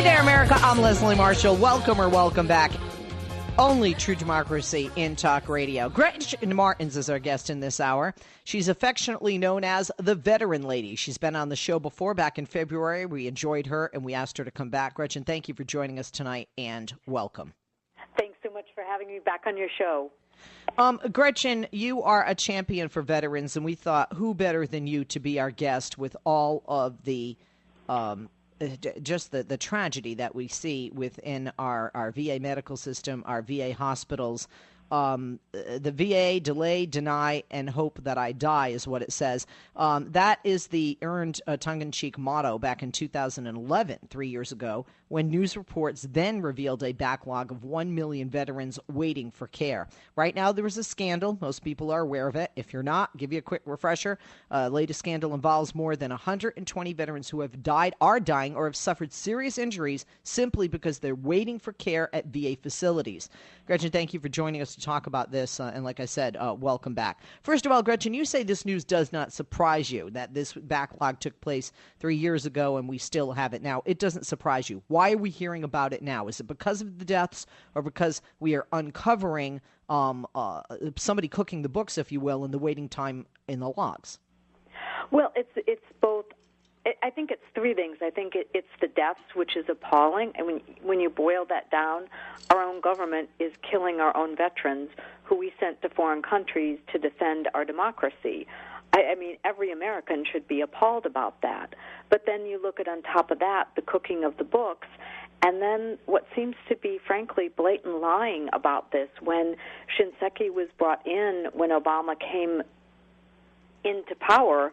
there, America. I'm Leslie Marshall. Welcome back. Only true democracy in talk radio. Gretchen Martens is our guest in this hour. She's affectionately known as the Veteran Lady. She's been on the show before back in February. We enjoyed her and we asked her to come back. Gretchen, thank you for joining us tonight and welcome. Thanks so much for having me back on your show. Gretchen, you are a champion for veterans, and we thought who better than you to be our guest with all of the just the tragedy that we see within our VA medical system, our VA hospitals. The VA, delay, deny, and hope that I die is what it says. That is the earned tongue-in-cheek motto back in 2011, 3 years ago, when news reports then revealed a backlog of 1 million veterans waiting for care. Right now, there is a scandal. Most people are aware of it. If you're not, give you a quick refresher. Latest scandal involves more than 120 veterans who have died, are dying, or have suffered serious injuries simply because they're waiting for care at VA facilities. Gretchen, thank you for joining us to talk about this. And like I said, welcome back. First of all, Gretchen, you say this news does not surprise you, that this backlog took place 3 years ago and we still have it now. It doesn't surprise you. Why are we hearing about it now? Is it because of the deaths or because we are uncovering somebody cooking the books, if you will, in the waiting time in the logs? Well, it's both. I think it's three things. I think it's the deaths, which is appalling. And when you boil that down, our own government is killing our own veterans who we sent to foreign countries to defend our democracy. I mean, every American should be appalled about that. But then you look at, on top of that, the cooking of the books, and then what seems to be, frankly, blatant lying about this. When Shinseki was brought in, when Obama came into power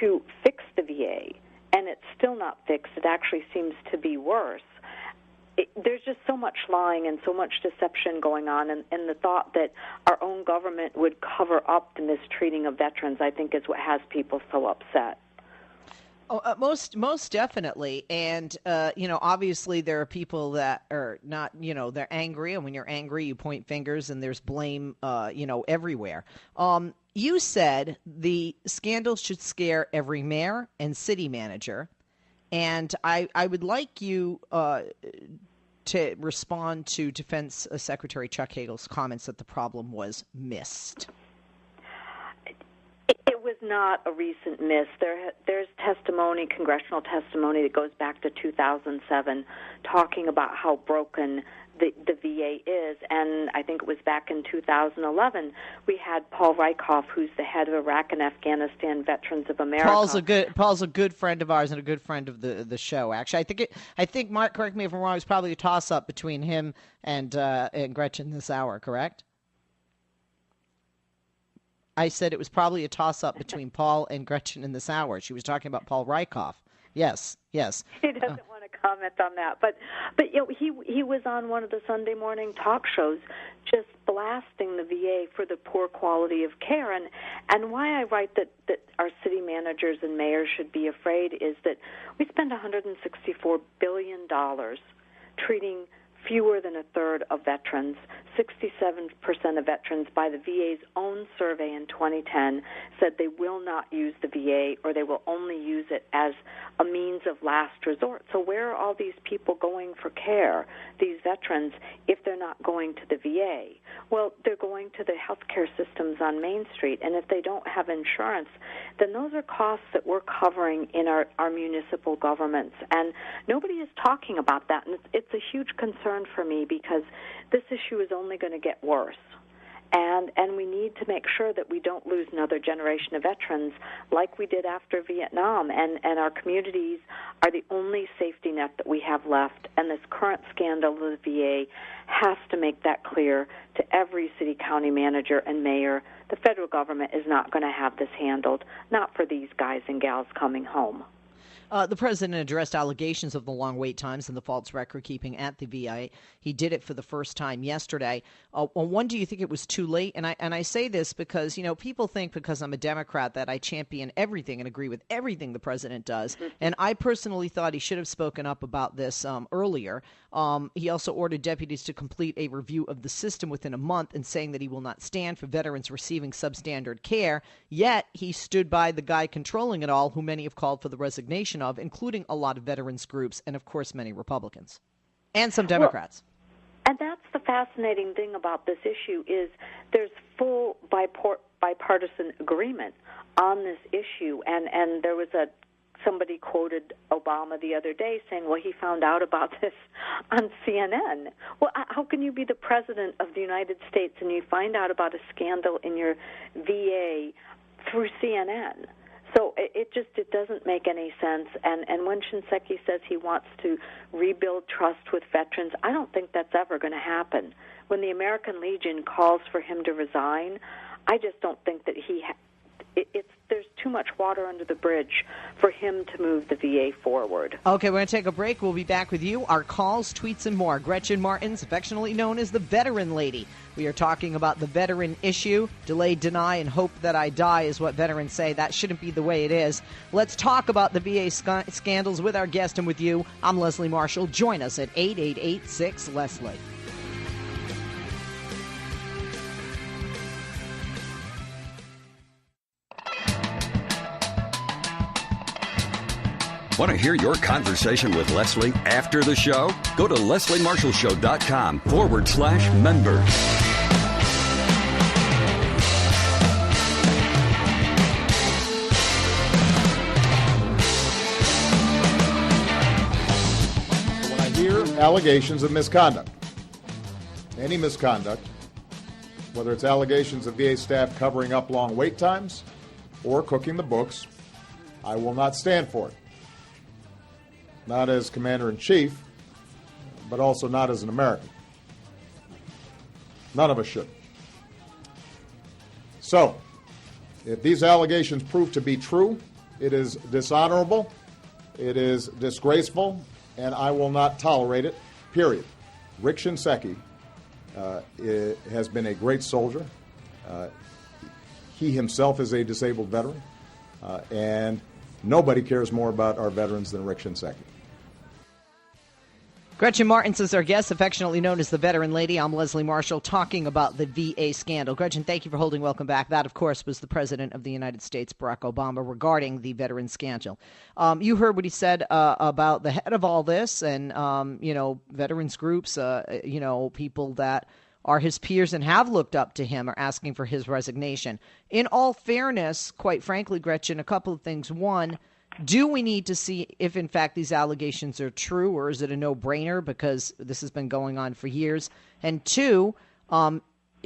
to fix the VA, and it's still not fixed. It actually seems to be worse. There's just so much lying and so much deception going on, and the thought that our own government would cover up the mistreating of veterans, I think, is what has people so upset. Oh, most definitely. And, obviously there are people that are not, they're angry. And when you're angry, you point fingers and there's blame, everywhere. You said the scandal should scare every mayor and city manager. And I would like you to respond to Defense Secretary Chuck Hagel's comments that the problem was missed. It was not a recent miss. There's testimony, congressional testimony that goes back to 2007, talking about how broken the VA is. And I think it was back in 2011, we had Paul Rieckhoff, who's the head of Iraq and Afghanistan Veterans of America. Paul's a good friend of ours and a good friend of the show. Actually, I think Mark, correct me if I'm wrong, it's probably a toss up between him and Gretchen this hour. Correct? I said it was probably a toss-up between Paul and Gretchen in this hour. She was talking about Paul Rieckhoff. Yes. He doesn't want to comment on that. But he was on one of the Sunday morning talk shows just blasting the VA for the poor quality of care. And why I write that our city managers and mayors should be afraid is that we spend $164 billion treating fewer than a third of veterans. 67% of veterans, by the VA's own survey in 2010, said they will not use the VA or they will only use it as a means of last resort. So where are all these people going for care, these veterans, if they're not going to the VA? Well, they're going to the healthcare systems on Main Street, and if they don't have insurance, then those are costs that we're covering in our municipal governments. And nobody is talking about that, and it's a huge concern for me because this issue is only going to get worse. And we need to make sure that we don't lose another generation of veterans like we did after Vietnam. And our communities are the only safety net that we have left. And this current scandal of the VA has to make that clear to every city, county manager, and mayor. The federal government is not going to have this handled, not for these guys and gals coming home. The president addressed allegations of the long wait times and the false record keeping at the VA. He did it for the first time yesterday. One, do you think it was too late? And I say this because, people think because I'm a Democrat that I champion everything and agree with everything the president does. And I personally thought he should have spoken up about this earlier. He also ordered deputies to complete a review of the system within a month and saying that he will not stand for veterans receiving substandard care. Yet he stood by the guy controlling it all, who many have called for the resignation portion of, including a lot of veterans groups and, of course, many Republicans and some Democrats. And that's the fascinating thing about this issue is there's full bipartisan agreement on this issue. And there was somebody quoted Obama the other day saying, well, he found out about this on CNN. Well, how can you be the president of the United States and you find out about a scandal in your VA through CNN? So it doesn't make any sense. And when Shinseki says he wants to rebuild trust with veterans, I don't think that's ever going to happen. When the American Legion calls for him to resign, I just don't think that there's too much water under the bridge for him to move the VA forward. Okay, we're going to take a break. We'll be back with you. Our calls, tweets, and more. Gretchen Martens, affectionately known as the Veteran Lady. We are talking about the veteran issue. Delay, deny, and hope that I die is what veterans say. That shouldn't be the way it is. Let's talk about the VA scandals with our guest and with you. I'm Leslie Marshall. Join us at 888-6-LESLIE. Want to hear your conversation with Leslie after the show? Go to lesliemarshallshow.com/members. When I hear allegations of misconduct, any misconduct, whether it's allegations of VA staff covering up long wait times or cooking the books, I will not stand for it. Not as Commander-in-Chief, but also not as an American. None of us should. So, if these allegations prove to be true, it is dishonorable, it is disgraceful, and I will not tolerate it, period. Rick Shinseki has been a great soldier. He himself is a disabled veteran, and nobody cares more about our veterans than Rick Shinseki. Gretchen Martens is our guest, affectionately known as the Veteran Lady. I'm Leslie Marshall, talking about the VA scandal. Gretchen, thank you for holding. Welcome back. That, of course, was the President of the United States, Barack Obama, regarding the veteran scandal. You heard what he said about the head of all this and, veterans groups, people that are his peers and have looked up to him are asking for his resignation. In all fairness, quite frankly, Gretchen, a couple of things. One, do we need to see if, in fact, these allegations are true, or is it a no-brainer because this has been going on for years? And two,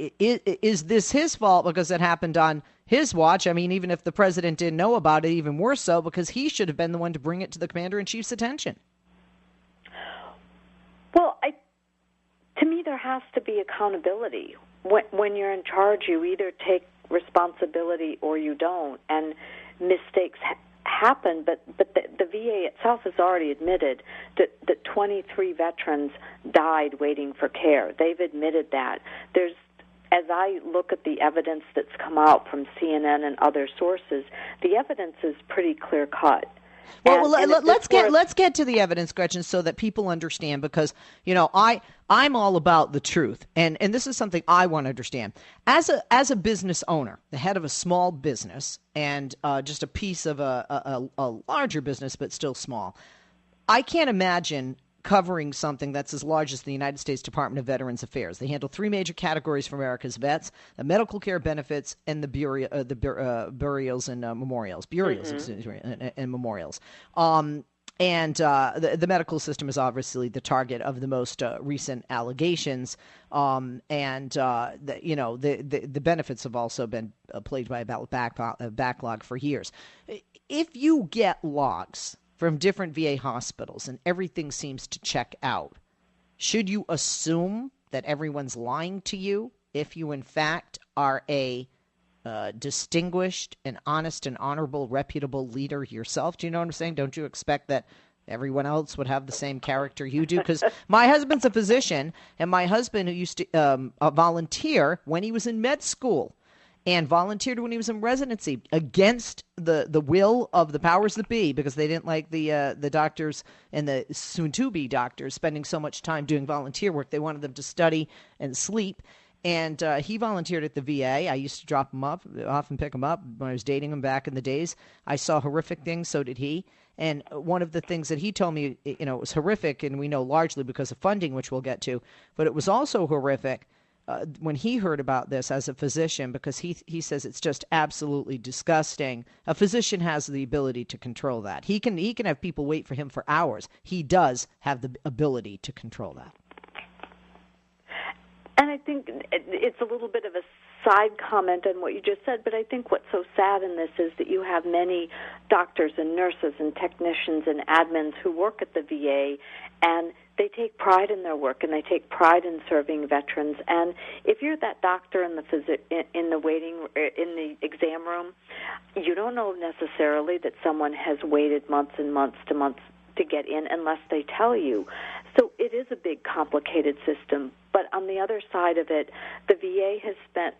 is this his fault because it happened on his watch? I mean, even if the president didn't know about it, even more so because he should have been the one to bring it to the commander-in-chief's attention. Well, to me, there has to be accountability. When you're in charge, you either take responsibility or you don't, and mistakes happen, but the VA itself has already admitted that 23 veterans died waiting for care. They've admitted that. As I look at the evidence that's come out from CNN and other sources, the evidence is pretty clear-cut. Well, let's get to the evidence, Gretchen, so that people understand, because I'm all about the truth, and this is something I want to understand. As a business owner, the head of a small business, and just a piece of a larger business, but still small, I can't imagine covering something that's as large as the United States Department of Veterans Affairs. They handle three major categories for America's vets: the medical care benefits and the burials and memorials. And memorials. The medical system is obviously the target of the most recent allegations, the benefits have also been plagued by a backlog for years. If you get logs from different VA hospitals and everything seems to check out, should you assume that everyone's lying to you if you in fact are a distinguished and honest and honorable, reputable leader yourself? Do you know what I'm saying? Don't you expect that everyone else would have the same character you do? Because my husband's a physician, and my husband, who used to volunteer when he was in med school and volunteered when he was in residency against the will of the powers that be, because they didn't like the doctors and the soon-to-be doctors spending so much time doing volunteer work. They wanted them to study and sleep. And he volunteered at the VA. I used to drop him off and pick him up when I was dating him back in the days. I saw horrific things. So did he. And one of the things that he told me, it was horrific, and we know largely because of funding, which we'll get to, but it was also horrific when he heard about this as a physician, because he says it's just absolutely disgusting. A physician has the ability to control that. He can have people wait for him for hours. He does have the ability to control that. And I think it's a little bit of a side comment on what you just said, but I think what's so sad in this is that you have many doctors and nurses and technicians and admins who work at the VA, and they take pride in their work and they take pride in serving veterans. And if you're that doctor in the exam room, you don't know necessarily that someone has waited months and months to get in unless they tell you. So it is a big, complicated system. But on the other side of it, the VA has spent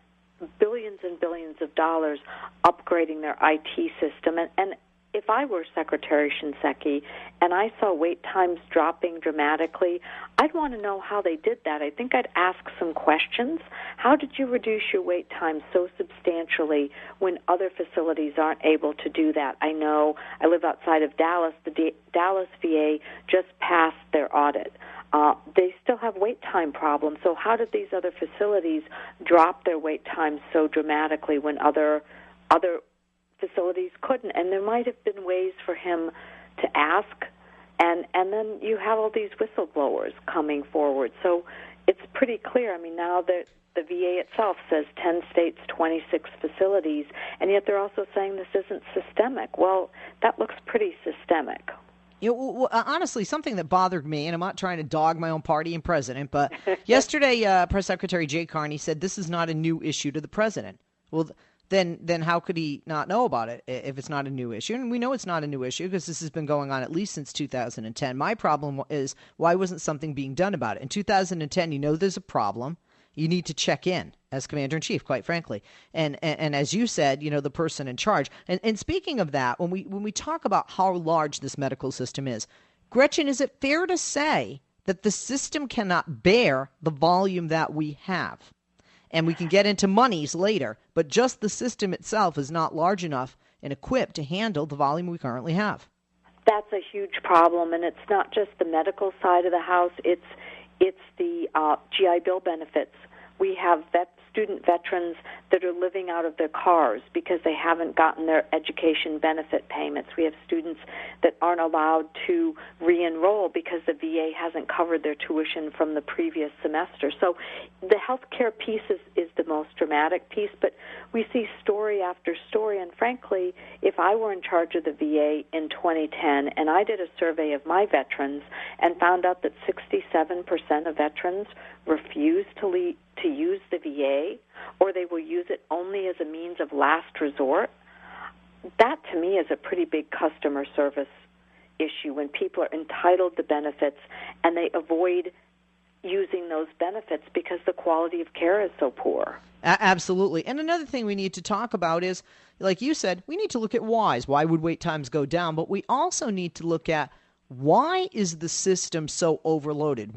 billions and billions of dollars upgrading their IT system. And if I were Secretary Shinseki and I saw wait times dropping dramatically, I'd want to know how they did that. I think I'd ask some questions. How did you reduce your wait time so substantially when other facilities aren't able to do that? I know I live outside of Dallas. The Dallas VA just passed their audit. They still have wait time problems. So how did these other facilities drop their wait times so dramatically when other facilities couldn't? And there might have been ways for him to ask, and then you have all these whistleblowers coming forward. So it's pretty clear. I mean, now that the VA itself says 10 states, 26 facilities, and yet they're also saying this isn't systemic. Well, that looks pretty systemic. Honestly, something that bothered me, and I'm not trying to dog my own party and president, but yesterday, Press Secretary Jay Carney said this is not a new issue to the president. Well, then how could he not know about it if it's not a new issue? And we know it's not a new issue because this has been going on at least since 2010. My problem is, why wasn't something being done about it? In 2010, there's a problem. You need to check in as Commander-in-Chief, quite frankly. And as you said, the person in charge. And speaking of that, when we talk about how large this medical system is, Gretchen, is it fair to say that the system cannot bear the volume that we have? And we can get into monies later, but just the system itself is not large enough and equipped to handle the volume we currently have. That's a huge problem, and it's not just the medical side of the house. It's the GI Bill benefits. We have student veterans that are living out of their cars because they haven't gotten their education benefit payments. We have students that aren't allowed to re-enroll because the VA hasn't covered their tuition from the previous semester. So the health care piece is the most dramatic piece, but we see story after story. And frankly, if I were in charge of the VA in 2010 and I did a survey of my veterans and found out that 67% of veterans refused to use the VA, or they will use it only as a means of last resort, that to me is a pretty big customer service issue when people are entitled to benefits and they avoid using those benefits because the quality of care is so poor. Absolutely. And another thing we need to talk about is, like you said, we need to look at whys. Why would wait times go down? But we also need to look at, why is the system so overloaded?